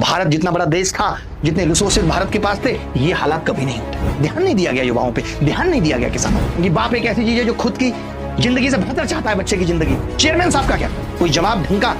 भारत जितना बड़ा देश था, जितने रिसोर्सेज भारत के पास थे, ये हालात कभी नहीं होते। ध्यान नहीं दिया गया युवाओं पे, ध्यान नहीं दिया गया किसानों पे। बाप एक ऐसी चीज है जो खुद की जिंदगी से बेहतर चाहता है बच्चे की जिंदगी। चेयरमैन साहब का क्या, कोई जवाब ढंग का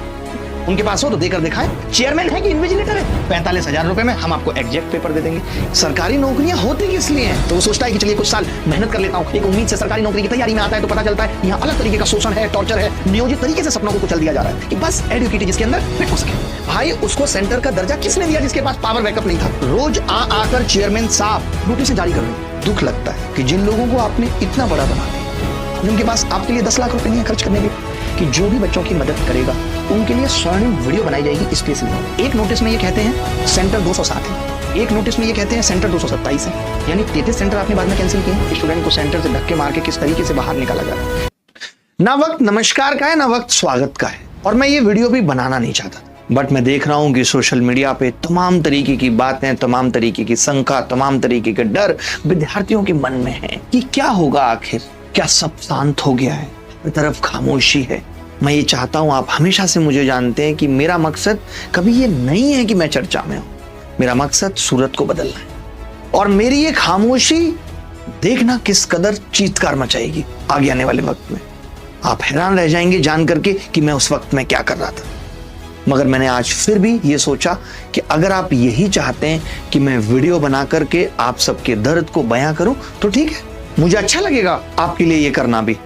उनके पास हो तो देकर दिखाएं। चेयरमैन है कि इन्विजिलेटर है? 45,000 रुपए में हम आपको एग्जैक्ट पेपर दे देंगे। सरकारी नौकरियां होती किस लिए हैं? तो वो सोचता है कि चलिए कुछ साल मेहनत कर लेता हूं, एक उम्मीद से सरकारी नौकरी की तैयारी में आता है तो पता चलता है यहाँ अलग तरीके का शोषण है, टॉर्चर है, नियोजित तरीके से सपनों को कुचल दिया जा रहा है कि बस एडुकेटेड जिसके अंदर फिट हो सके। भाई उसको सेंटर का दर्जा किसने दिया जिसके पास पावर बैकअप नहीं था? रोज आकर चेयरमैन साहब नोटिस जारी कर रहे हैं। दुख लगता है कि जिन लोगों को आपने इतना बड़ा बना दिया, जिनके पास आपके लिए 10 लाख रुपए नहीं है खर्च करने के, कि जो भी बच्चों की मदद करेगा उनके लिए स्वर्णिम वीडियो बनाई जाएगी स्पेशली। एक नोटिस में ये कहते हैं सेंटर 207 है, एक नोटिस में ये कहते हैं सेंटर 227 है, यानी 33 सेंटर आपने बाद में कैंसिल किए। स्टूडेंट को सेंटर से धक्के मार के किस तरीके से बाहर निकाला जा रहा है। ना वक्त नमस्कार का है, ना वक्त स्वागत का है, और मैं ये वीडियो भी बनाना नहीं चाहता, बट मैं देख रहा हूं कि सोशल मीडिया पे तमाम तरीके की बातें, तमाम तरीके की शंका, तमाम तरीके के डर विद्यार्थियों के मन में है कि क्या होगा आखिर, क्या सब शांत हो गया है, हर तरफ खामोशी है। मैं ये चाहता हूं, आप हमेशा से मुझे जानते हैं कि मेरा मकसद कभी ये नहीं है कि मैं चर्चा में हूं। मेरा मकसद सूरत को बदलना है, और मेरी ये खामोशी देखना किस कदर चीत्कार मचाएगी आगे आने वाले वक्त में। आप हैरान रह जाएंगे जान करके कि मैं उस वक्त में क्या कर रहा था। मगर मैंने आज फिर भी ये सोचा कि अगर आप यही चाहते हैं कि मैं वीडियो बना करके आप सबके दर्द को बयां करूं तो ठीक है, मुझे अच्छा लगेगा आपके लिए ये करना भी।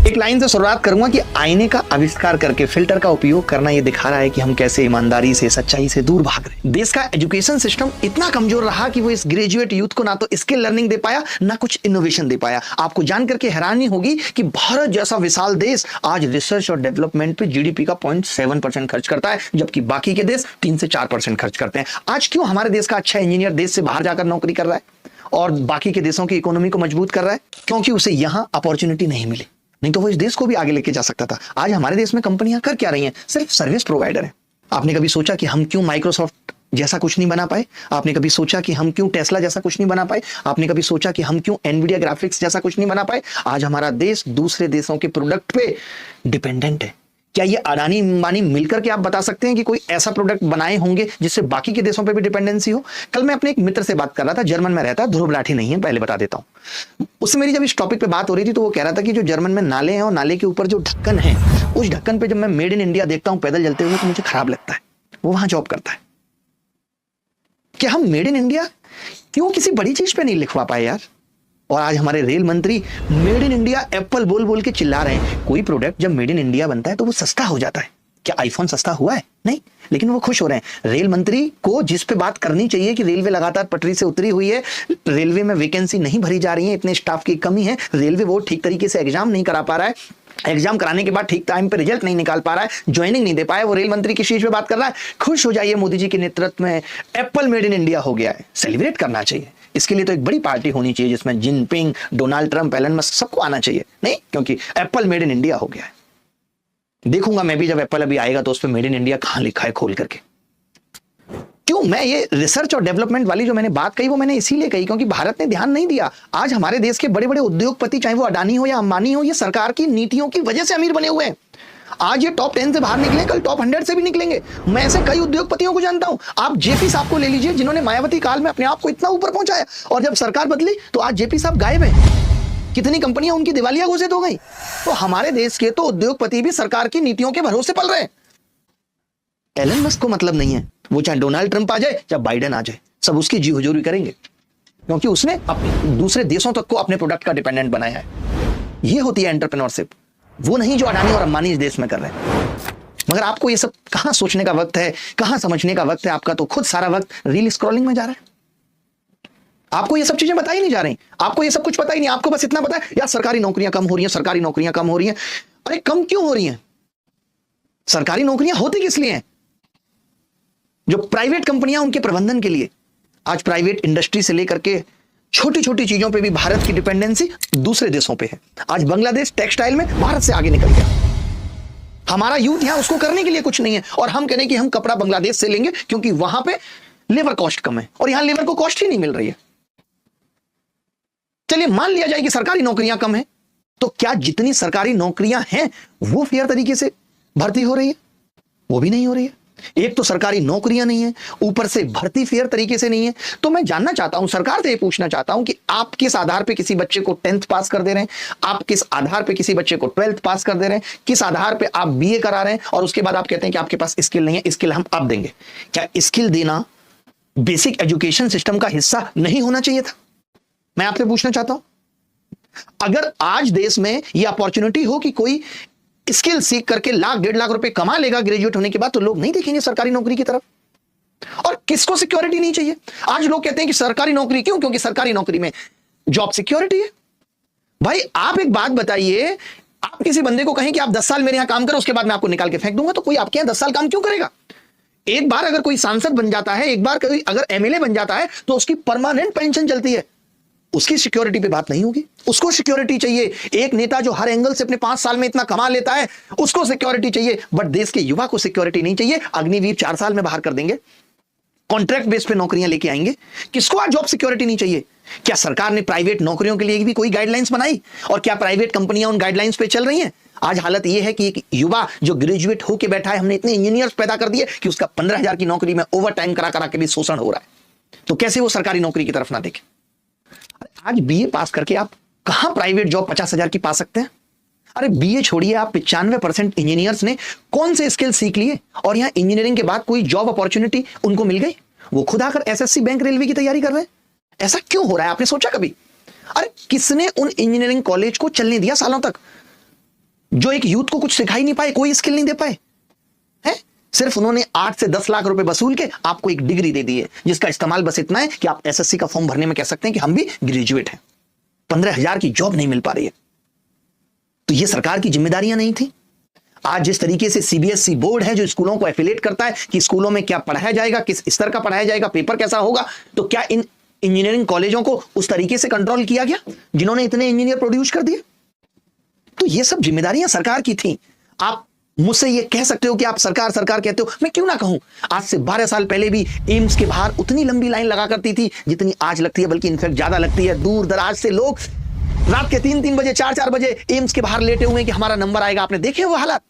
एक लाइन से शुरुआत करूंगा कि आईने का आविष्कार करके फिल्टर का उपयोग करना ये दिखा रहा है कि हम कैसे ईमानदारी से, सच्चाई से दूर भाग रहे हैं। देश का एजुकेशन सिस्टम इतना कमजोर रहा कि वो इस ग्रेजुएट यूथ को ना तो स्किल लर्निंग दे पाया, ना कुछ इनोवेशन दे पाया। आपको जान करके हैरानी होगी कि भारत जैसा विशाल देश आज रिसर्च और डेवलपमेंट पे जीडीपी का 0.7% खर्च करता है, जबकि बाकी के देश 3 से 4% खर्च करते हैं। आज क्यों हमारे देश का अच्छा इंजीनियर देश से बाहर जाकर नौकरी कर रहा है और बाकी के देशों की इकोनॉमी को मजबूत कर रहा है? क्योंकि उसे यहां अपॉर्चुनिटी नहीं मिली, नहीं तो वो इस देश को भी आगे लेके जा सकता था। आज हमारे देश में कंपनियां कर क्या रही हैं? सिर्फ सर्विस प्रोवाइडर हैं। आपने कभी सोचा कि हम क्यों माइक्रोसॉफ्ट जैसा कुछ नहीं बना पाए? आपने कभी सोचा कि हम क्यों टेस्ला जैसा कुछ नहीं बना पाए? आपने कभी सोचा कि हम क्यों एनवीडिया ग्राफिक्स जैसा कुछ नहीं बना पाए? आज हमारा देश दूसरे देशों के प्रोडक्ट पे डिपेंडेंट है। क्या ये अडानी अंबानी मिलकर के आप बता सकते हैं कि कोई ऐसा प्रोडक्ट बनाए होंगे जिससे बाकी के देशों पे भी डिपेंडेंसी हो? कल मैं अपने एक मित्र से बात कर रहा था, जर्मन में रहता है, ध्रुव लाठी नहीं है, पहले बता देता हूं। उससे मेरी जब इस टॉपिक पे बात हो रही थी तो वो कह रहा था कि जो जर्मन में नाले हैं और नाले के ऊपर जो ढक्कन है, उस ढक्कन पे जब मैं मेड इन इंडिया देखता हूं पैदल चलते हुए तो मुझे खराब लगता है। वो वहां जॉब करता है। क्या हम मेड इन इंडिया क्यों किसी बड़ी चीज पे नहीं लिखवा पाए यार? और आज हमारे रेल मंत्री मेड इन इंडिया एप्पल बोल बोल के चिल्ला रहे हैं। कोई प्रोडक्ट जब मेड इन इंडिया बनता है तो वो सस्ता हो जाता है। क्या आईफोन सस्ता हुआ है? नहीं, लेकिन वो खुश हो रहे हैं। रेल मंत्री को जिस पे बात करनी चाहिए कि रेलवे लगातार पटरी से उतरी हुई है, रेलवे में वैकेंसी नहीं भरी जा रही है, इतने स्टाफ की कमी है, रेलवे वो ठीक तरीके से एग्जाम नहीं करा पा रहा है, एग्जाम कराने के बाद ठीक टाइम पे रिजल्ट नहीं निकाल पा रहा है, ज्वाइनिंग नहीं दे पाया, वो रेल मंत्री किस चीज पे बात कर रहा है? खुश हो जाइए, मोदी जी के नेतृत्व में एप्पल मेड इन इंडिया हो गया है। सेलिब्रेट करना चाहिए। इसके लिए तो एक बड़ी पार्टी होनी चाहिए जिसमें Jinping, Donald Trump, Elon Musk सबको आना चाहिए। नहीं, क्योंकि एप्पल मेड इन इंडिया हो गया है। देखूंगा मैं भी जब एप्पल अभी आएगा तो उस पर मेड इन इंडिया कहां लिखा है खोल करके। क्यों मैं ये रिसर्च और डेवलपमेंट वाली जो मैंने बात कही वो मैंने इसीलिए कही क्योंकि भारत ने ध्यान नहीं दिया। आज हमारे देश के बड़े बड़े उद्योगपति, चाहे वो अडानी हो या अंबानी हो, ये सरकार की नीतियों की वजह से अमीर बने हुए हैं। आज ये टॉप 10 से बाहर निकले, कल टॉप 100 से भी निकलेंगे। मैं ऐसे कई उद्योगपतियों को जानता हूं। आप जेपी साहब को ले लीजिए, जिन्होंने मायावती काल में अपने आप को इतना ऊपर पहुंचाया, और जब सरकार बदली तो आज जेपी साहब गायब हैं। कितनी कंपनियां उनकी दिवालिया घोषित हो गई। तो हमारे देश के तो उद्योगपति भी सरकार की नीतियों के भरोसे पल रहे हैं। एलन मस्क को मतलब नहीं है, वो चाहे डोनाल्ड ट्रंप आ जाए चाहे बाइडेन आ जाए, सब उसकी जी हुजूरी करेंगे क्योंकि उसने दूसरे देशों तक को अपने प्रोडक्ट का डिपेंडेंट बनाया है। ये होती है एंटरप्रेन्योरशिप, वो नहीं जो अडानी और अंबानी इस देश में कर रहे हैं। मगर आपको ये सब कहां सोचने का वक्त है, कहां समझने का वक्त है? आपका तो खुद सारा वक्त रील स्क्रॉलिंग में जा रहा है। आपको ये सब चीजें बताई नहीं जा रही, आपको ये सब कुछ पता ही नहीं। आपको बस इतना पता है यार सरकारी नौकरियां कम हो रही हैं, सरकारी नौकरियां कम हो रही हैं। अरे कम क्यों हो रही हैं? सरकारी नौकरियां होती किस लिए हैं? जो प्राइवेट कंपनियां उनके प्रबंधन के लिए। आज प्राइवेट इंडस्ट्री से लेकर के छोटी छोटी चीजों पे भी भारत की डिपेंडेंसी दूसरे देशों पे है। आज बांग्लादेश टेक्सटाइल में भारत से आगे निकल गया। हमारा यूथ यहां उसको करने के लिए कुछ नहीं है, और हम कह रहे हैं कि हम कपड़ा बांग्लादेश से लेंगे क्योंकि वहां पे लेबर कॉस्ट कम है, और यहां लेबर को कॉस्ट ही नहीं मिल रही है। चलिए मान लिया जाए कि सरकारी नौकरियां कम है, तो क्या जितनी सरकारी नौकरियां हैं वो फेयर तरीके से भर्ती हो रही है? वो भी नहीं हो रही है। एक तो सरकारी नौकरियां नहीं है, ऊपर से भर्ती फेयर तरीके से नहीं है। तो मैं जानना चाहता हूं, सरकार से ये पूछना चाहता हूं कि आप किस आधार पे किसी बच्चे को 10th पास कर दे रहे हैं, आप किस आधार पे किसी बच्चे को 12th पास कर दे रहे हैं, किस आधार पे आप बीए करा रहे हैं और उसके बाद आप कहते हैं कि आपके पास स्किल नहीं है, स्किल हम अब देंगे। क्या स्किल देना बेसिक एजुकेशन सिस्टम का हिस्सा नहीं होना चाहिए था? मैं आपसे पूछना चाहता हूं, अगर आज देश में यह अपॉर्चुनिटी हो कि कोई स्किल सीख करके लाख 1.5 लाख रुपए कमा लेगा ग्रेजुएट होने के बाद, तो लोग नहीं देखेंगे सरकारी नौकरी की तरफ। और किसको सिक्योरिटी नहीं चाहिए? आज लोग कहते हैं कि सरकारी नौकरी क्यों? क्योंकि सरकारी नौकरी में जॉब सिक्योरिटी है। भाई आप एक बात बताइए, आप किसी बंदे को कहें कि आप 10 साल मेरे यहां काम करो, उसके बाद मैं आपको निकाल के फेंक दूंगा, तो कोई आपके यहां 10 साल काम क्यों करेगा? एक बार अगर कोई सांसद बन जाता है, एक बार कोई अगर एमएलए बन जाता है, तो उसकी परमानेंट पेंशन चलती है। उसकी सिक्योरिटी पे बात नहीं होगी। उसको सिक्योरिटी चाहिए। एक नेता जो हर एंगल से अपने 5 साल में इतना कमा लेता है, उसको सिक्योरिटी चाहिए, बट देश के युवा को सिक्योरिटी नहीं चाहिए। अग्निवीर 4 साल में बाहर कर देंगे, कॉन्ट्रैक्ट बेस पे नौकरियां लेके आएंगे। किसको आज जॉब सिक्योरिटी नहीं चाहिए? क्या सरकार ने प्राइवेट नौकरियों के लिए भी कोई गाइडलाइंस बनाई? और क्या प्राइवेट कंपनियां उन गाइडलाइंस पे चल रही हैं? आज हालत यह है कि एक युवा जो ग्रेजुएट होकर बैठा है, हमने इतने इंजीनियर्स पैदा कर दिए कि उसका 15,000 की नौकरी में ओवर टाइम करा करा के भी शोषण हो रहा है। तो कैसे वो सरकारी नौकरी की तरफ ना देखे? आज बीए पास करके आप कहां प्राइवेट जॉब 50,000 की पा सकते हैं? अरे बीए छोड़िए, आप 95% इंजीनियर्स ने कौन से स्किल सीख लिए और यहां इंजीनियरिंग के बाद कोई जॉब अपॉर्चुनिटी उनको मिल गई? वो खुद आकर एसएससी, बैंक, रेलवे की तैयारी कर रहे हैं। ऐसा क्यों हो रहा है? आपने सोचा कभी? अरे किसने उन इंजीनियरिंग कॉलेज को चलने दिया सालों तक, जो एक यूथ को कुछ सिखा ही नहीं पाए, कोई स्किल नहीं दे पाए हैं? सिर्फ उन्होंने 8 से 10 लाख रुपए वसूल के आपको एक डिग्री दे दी है, जिसका इस्तेमाल बस इतना है कि आप एसएससी का फॉर्म भरने में कह सकते हैं कि हम भी ग्रेजुएट हैं। 15,000 की जॉब नहीं मिल पा रही है। तो ये सरकार की जिम्मेदारियां नहीं थी? आज जिस तरीके से सीबीएसई बोर्ड है जो स्कूलों को एफिलिएट करता है कि स्कूलों में क्या पढ़ाया जाएगा, किस स्तर का पढ़ाया जाएगा, पेपर कैसा होगा, तो क्या इन इंजीनियरिंग कॉलेजों को उस तरीके से कंट्रोल किया गया जिन्होंने इतने इंजीनियर प्रोड्यूस कर दिए? तो ये सब जिम्मेदारियां सरकार की थी। आप मुझसे ये कह सकते हो कि आप सरकार सरकार कहते हो, मैं क्यों ना कहूं। आज से 12 साल पहले भी एम्स के बाहर उतनी लंबी लाइन लगा करती थी जितनी आज लगती है, बल्कि इनफैक्ट ज्यादा लगती है। दूर दराज से लोग रात के 3-3 बजे, 4-4 बजे एम्स के बाहर लेटे हुए कि हमारा नंबर आएगा। आपने देखे वो हालात?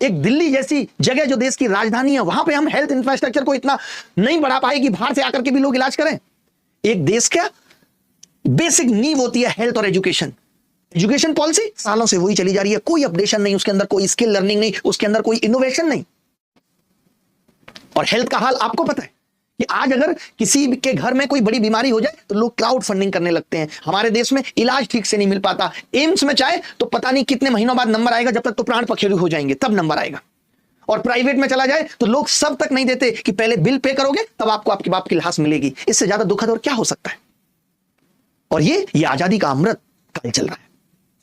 एक दिल्ली जैसी जगह जो देश की राजधानी है, वहां पे हम हेल्थ इंफ्रास्ट्रक्चर को इतना नहीं बढ़ा पाए कि बाहर से आकर के भी लोग इलाज करें। एक देश का बेसिक नींव होती है हेल्थ और एजुकेशन। एजुकेशन पॉलिसी सालों से वही चली जा रही है, कोई अपडेशन नहीं, उसके अंदर कोई स्किल लर्निंग नहीं, उसके अंदर कोई इनोवेशन नहीं। और हेल्थ का हाल आपको पता है कि आज अगर किसी के घर में कोई बड़ी बीमारी हो जाए तो लोग क्राउड फंडिंग करने लगते हैं। हमारे देश में इलाज ठीक से नहीं मिल पाता। एम्स में चाहे तो पता नहीं कितने महीनों बाद नंबर आएगा, जब तक तो प्राण पखेरु हो जाएंगे तब नंबर आएगा। और प्राइवेट में चला जाए तो लोग सब तक नहीं देते कि पहले बिल पे करोगे तब आपको आपके बाप की लाश मिलेगी। इससे ज्यादा दुखद और क्या हो सकता है? और ये आजादी का अमृत काल चल रहा है।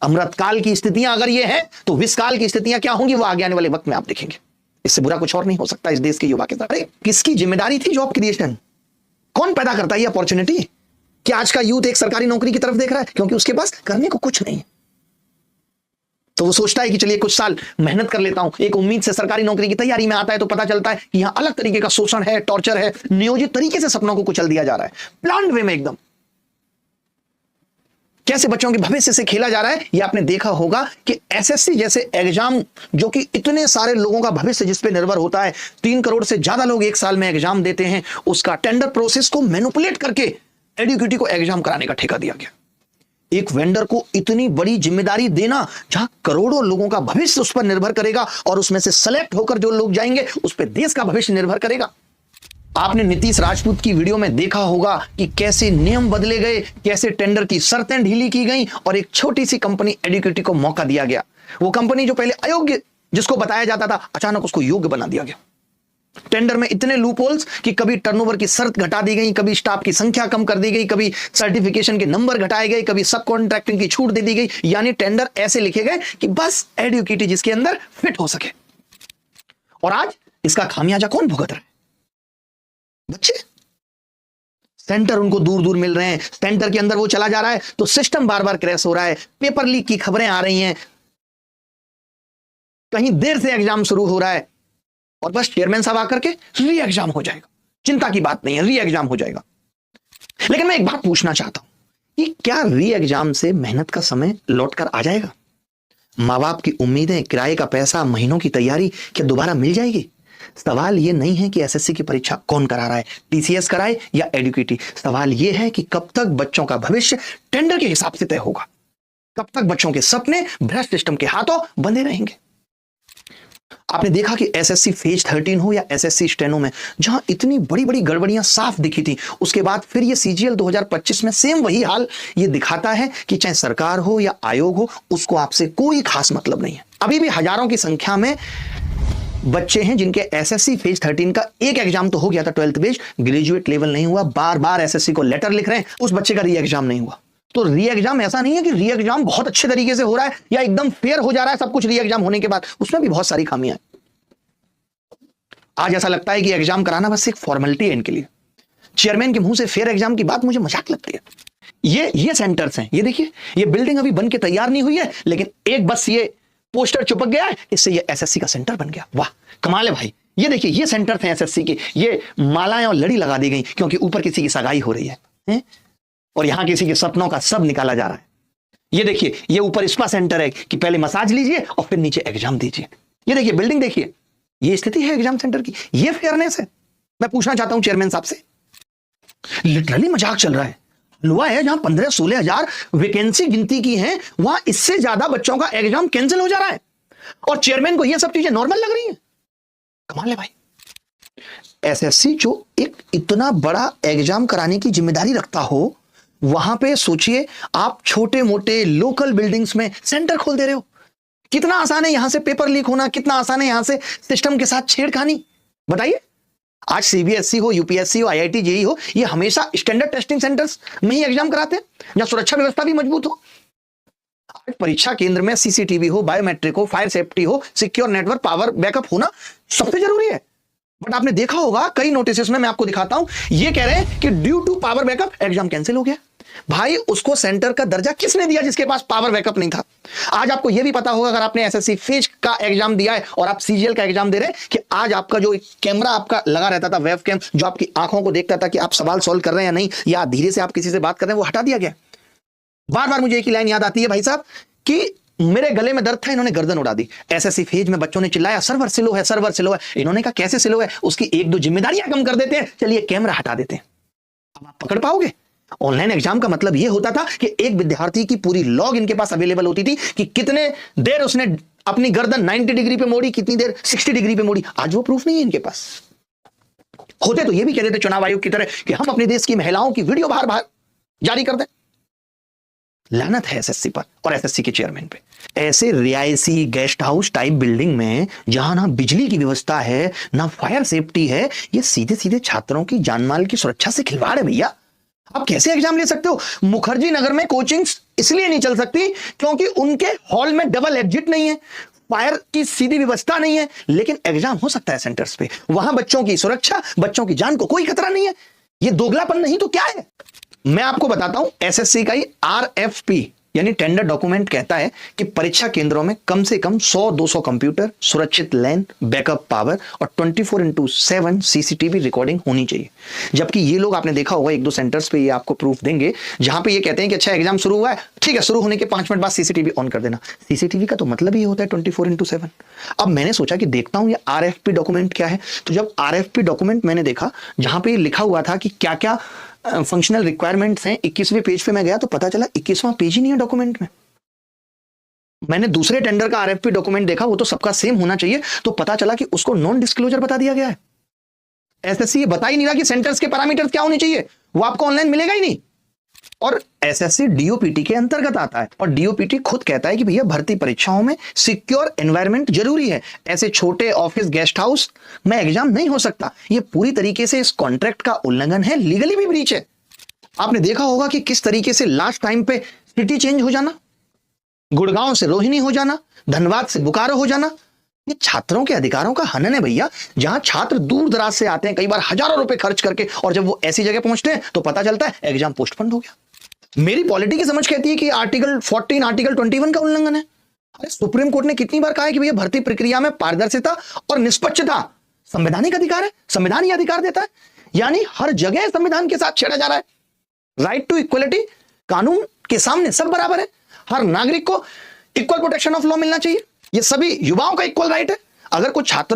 अमृत काल की स्थितियां अगर ये है तो विषकाल की स्थितियां क्या होंगी वो आगे आने वाले वक्त में आप देखेंगे। इससे बुरा कुछ और नहीं हो सकता इस देश के युवा के साथ। किसकी जिम्मेदारी थी जॉब क्रिएशन? कौन पैदा करता है ये अपॉर्चुनिटी? क्या आज का यूथ एक सरकारी नौकरी की तरफ देख रहा है क्योंकि उसके पास करने को कुछ नहीं है, तो वो सोचता है कि चलिए कुछ साल मेहनत कर लेता हूं। एक उम्मीद से सरकारी नौकरी की तैयारी में आता है तो पता चलता है कि यहां अलग तरीके का शोषण है, टॉर्चर है, नियोजित तरीके से सपनों को कुचल दिया जा रहा है, प्लान्ड वे में एकदम। कैसे बच्चों के भविष्य से खेला जा रहा है। ये आपने देखा होगा कि एसएससी जैसे एग्जाम जो कि इतने सारे लोगों का भविष्य जिस पे निर्भर होता है, 3 करोड़ से ज्यादा लोग एक साल में एग्जाम देते हैं, उसका टेंडर प्रोसेस को मैनिपुलेट करके एडुकेटी को एग्जाम कराने का ठेका दिया गया। एक वेंडर को इतनी बड़ी जिम्मेदारी देना जहां करोड़ों लोगों का भविष्य उस पर निर्भर करेगा और उसमें से सेलेक्ट होकर जो लोग जाएंगे उस पर देश का भविष्य निर्भर करेगा। आपने नीतीश राजपूत की वीडियो में देखा होगा कि कैसे नियम बदले गए, कैसे टेंडर की शर्तें ढीली की गई और एक छोटी सी कंपनी एडुकेटी को मौका दिया गया। वो कंपनी जो पहले अयोग्य जिसको बताया जाता था, अचानक उसको योग्य बना दिया गया। टेंडर में इतने लूपहोल्स कि कभी टर्नओवर की शर्त घटा दी गई, कभी स्टाफ की संख्या कम कर दी गई, कभी सर्टिफिकेशन के नंबर घटाए गए, कभी सब कॉन्ट्रैक्टिंग की छूट दे दी गई। यानी टेंडर ऐसे लिखे गए कि बस एडुकेटी जिसके अंदर फिट हो सके। और आज इसका खामियाजा कौन भुगत रहा है? बच्चे। सेंटर उनको दूर दूर मिल रहे हैं, सेंटर के अंदर वो चला जा रहा है तो सिस्टम बार बार क्रैश हो रहा है, पेपर लीक की खबरें आ रही हैं, कहीं देर से एग्जाम शुरू हो रहा है और बस चेयरमैन साहब आकर के री एग्जाम हो जाएगा। चिंता की बात नहीं है, री एग्जाम हो जाएगा। लेकिन मैं एक बात पूछना चाहता हूं, कि क्या री एग्जाम से मेहनत का समय लौट कर आ जाएगा? माँ बाप की उम्मीदें, किराए का पैसा, महीनों की तैयारी क्या दोबारा मिल जाएगी? सवाल यह नहीं है कि एसएससी की परीक्षा कौन करा रहा है, टीसीएस कराए या एडुकेटी। सवाल यह है कि कब तक बच्चों का भविष्य टेंडर के हिसाब से तय होगा, कब तक बच्चों के सपने भ्रष्ट सिस्टम के हाथों बंधे रहेंगे। आपने देखा कि एसएससी फेज 13 हो या एसएससी स्टेनो में, जहां इतनी बड़ी बड़ी गड़बड़ियां साफ दिखी थी, उसके बाद फिर ये सीजीएल 2025 में सेम वही हाल। ये दिखाता है कि चाहे सरकार हो या आयोग हो, उसको आपसे कोई खास मतलब नहीं है। अभी भी हजारों की संख्या में बच्चे हैं जिनके एसएससी फेज 13 का एक एग्जाम तो हो गया था, 12th बेस, ग्रेजुएट लेवल नहीं हुआ। बार बार एसएससी को लेटर लिख रहे हैं, उस बच्चे का री एग्जाम नहीं हुआ। तो री एग्जाम ऐसा नहीं है कि री एग्जाम बहुत अच्छे तरीके से हो रहा है या एकदम फेयर हो जा रहा है सब कुछ री एग्जाम होने के बाद, उसमें भी बहुत सारी खामियां हैं। आज ऐसा लगता है कि एग्जाम कराना बस एक फॉर्मेलिटी है इनके लिए। चेयरमैन के मुंह से फेयर एग्जाम की बात मुझे मजाक लगती है। ये सेंटर्स हैं, ये देखिए, ये बिल्डिंग अभी बन के तैयार नहीं हुई है, लेकिन एक बस ये पोस्टर चिपक गया है, इससे ये एसएससी का सेंटर बन गया। वाह, कमाल है भाई। ये देखिए, ये सेंटर थे एसएससी के, ये मालाएं और लड़ी लगा दी गई क्योंकि ऊपर किसी की सगाई हो रही है और यहां किसी के सपनों का सब निकाला जा रहा है। ये देखिए, ये ऊपर स्पा सेंटर है कि पहले मसाज लीजिए और फिर नीचे एग्जाम दीजिए। ये देखिए बिल्डिंग, देखिए ये स्थिति है एग्जाम सेंटर की। ये फेयरनेस है। मैं पूछना चाहता हूं चेयरमैन साहब से, लिटरली मजाक चल रहा है। हुआ है जहां 15-16 हजार वैकेंसी गिनती की है, वहां इससे ज्यादा बच्चों का एग्जाम कैंसिल हो जा रहा है और चेयरमैन को ये सब चीजें नॉर्मल लग रही है। कमाल है भाई। एसएससी जो एक इतना बड़ा एग्जाम कराने की जिम्मेदारी रखता हो, वहां पे सोचिए आप छोटे मोटे लोकल बिल्डिंग्स में सेंटर खोल दे रहे हो। कितना आसान है यहां से पेपर लीक होना, कितना आसान है यहां से सिस्टम के साथ छेड़खानी। बताइए, आज सीबीएसई हो, यूपीएससी हो, आईआईटी जेईई हो, ये हमेशा स्टैंडर्ड टेस्टिंग सेंटर्स में ही एग्जाम कराते हैं जहां सुरक्षा व्यवस्था भी मजबूत हो। आज परीक्षा केंद्र में सीसीटीवी हो, बायोमेट्रिक हो, फायर सेफ्टी हो, सिक्योर नेटवर्क, पावर बैकअप होना सबसे जरूरी है। बट आपने देखा होगा कई नोटिस में, मैं आपको दिखाता हूं, ये कह रहे हैं कि due to power backup exam cancel हो गया। भाई, उसको सेंटर का दर्जा किसने दिया जिसके पास पावर बैकअप नहीं था? आज आपको यह भी पता होगा, अगर आपने एसएससी फेज का एग्जाम दिया है और आप सीजीएल का एग्जाम दे रहे हैं, कि आज आपका जो कैमरा आपका लगा रहता था, वेब कैम, जो आपकी आंखों को देखता था कि आप सवाल सॉल्व कर रहे हैं या नहीं, या धीरे से आप किसी से बात कर रहे हैं, वो हटा दिया गया। बार बार मुझे एक ही लाइन याद आती है भाई साहब, कि मेरे गले में दर्द था, इन्होंने गर्दन उड़ा दी। एसएससी फेज में बच्चों ने चिल्लाया सर्वर स्लो है, सर्वर स्लो है। इन्होंने कहा कैसे स्लो है? उसकी एक दो जिम्मेदारियां कम कर देते हैं, चलिए कैमरा हटा देते हैं। अब आप पकड़ पाओगे? ऑनलाइन एग्जाम का मतलब यह होता था कि एक विद्यार्थी की पूरी लॉग इनके पास अवेलेबल होती थी कि कितने देर उसने अपनी गर्दन 90 डिग्री पे मोड़ी, कितनी देर 60 डिग्री पे मोड़ी। आज वो प्रूफ नहीं है इनके पास। होते तो ये भी कहते थे चुनाव आयोग की तरह कि हम अपने देश की महिलाओं की वीडियो बाहर जारी कर दें। लानत है एसएससी पर और एसएससी के चेयरमैन पे। ऐसे रियायसी गेस्ट हाउस टाइप बिल्डिंग में जहां ना बिजली की व्यवस्था है, ना फायर सेफ्टी है, ये सीधे सीधे छात्रों की जानमाल की सुरक्षा से खिलवाड़ है भैया। आप कैसे एग्जाम ले सकते हो? मुखर्जी नगर में कोचिंग्स इसलिए नहीं चल सकती क्योंकि उनके हॉल में डबल एग्जिट नहीं है, फायर की सीधी व्यवस्था नहीं है, लेकिन एग्जाम हो सकता है सेंटर्स पे। वहां बच्चों की सुरक्षा, बच्चों की जान को कोई खतरा नहीं है। ये दोगलापन नहीं तो क्या है? मैं आपको बताता हूं, एसएससी का ही आरएफपी यानी टेंडर डॉक्यूमेंट कहता है कि परीक्षा केंद्रों में कम से कम 100-200 कंप्यूटर, सुरक्षित लैन, बैकअप पावर और 24/7 सीसीटीवी रिकॉर्डिंग होनी चाहिए। जबकि ये लोग, आपने देखा होगा एक दो सेंटर्स पे ये आपको प्रूफ देंगे जहां पे ये कहते हैं कि अच्छा एग्जाम शुरू हुआ है, ठीक है, शुरू होने के 5 मिनट बाद सीसीटीवी ऑन कर देना। सीसीटीवी का तो मतलब ही होता है 24/7। अब मैंने सोचा कि देखता हूं ये आरएफपी डॉक्यूमेंट क्या है। तो जब आरएफपी डॉक्यूमेंट मैंने देखा जहां पे लिखा हुआ था कि क्या क्या फंक्शनल रिक्वायरमेंट्स हैं, 21वें पेज पे मैं गया तो पता चला 21वां पेज ही नहीं है डॉक्यूमेंट में। मैंने दूसरे टेंडर का आरएफपी डॉक्यूमेंट देखा, वो तो सबका सेम होना चाहिए, तो पता चला कि उसको नॉन डिस्क्लोजर बता दिया गया है। एसएससी ये बता ही नहीं रहा कि सेंटर्स के पैरामीटर्स क्या होने चाहिए, वो आपको ऑनलाइन मिलेगा ही नहीं। और एसएससी डीओपीटी के अंतर्गत आता है और डीओपीटी खुद कहता है कि भैया भर्ती परीक्षाओं में सिक्योर एनवायरनमेंट जरूरी है। ऐसे छोटे ऑफिस, गेस्ट हाउस में एग्जाम नहीं हो सकता। ये पूरी तरीके से इस कॉन्ट्रैक्ट का उल्लंघन है, लीगली भी ब्रीच है। आपने देखा होगा कि किस तरीके से लास्ट टाइम पे सिटी चेंज हो जाना, गुड़गांव से रोहिणी हो जाना, धनबाद से बोकारो हो जाना, ये छात्रों के अधिकारों का हनन है भैया। जहां छात्र दूर दराज से आते हैं, कई बार हजारों रुपए खर्च करके, और जब वो ऐसी जगह पहुंचते हैं तो पता चलता है एग्जाम पोस्टपोन हो गया। मेरी पॉलिटी की समझ कहती है कि आर्टिकल 14, आर्टिकल 21 का उल्लंघन है। अरे सुप्रीम कोर्ट ने कितनी बार कहा है कि भैया भर्ती प्रक्रिया में पारदर्शिता और निष्पक्षता संवैधानिक अधिकार है, संविधान ही अधिकार देता है। यानी हर जगह संविधान के साथ छेड़ा जा रहा है। राइट टू इक्वलिटी कानून के सामने सब बराबर है, हर नागरिक को इक्वल प्रोटेक्शन ऑफ लॉ मिलना चाहिए, ये सभी युवाओं का इक्वल राइट है। अगर कुछ छात्रों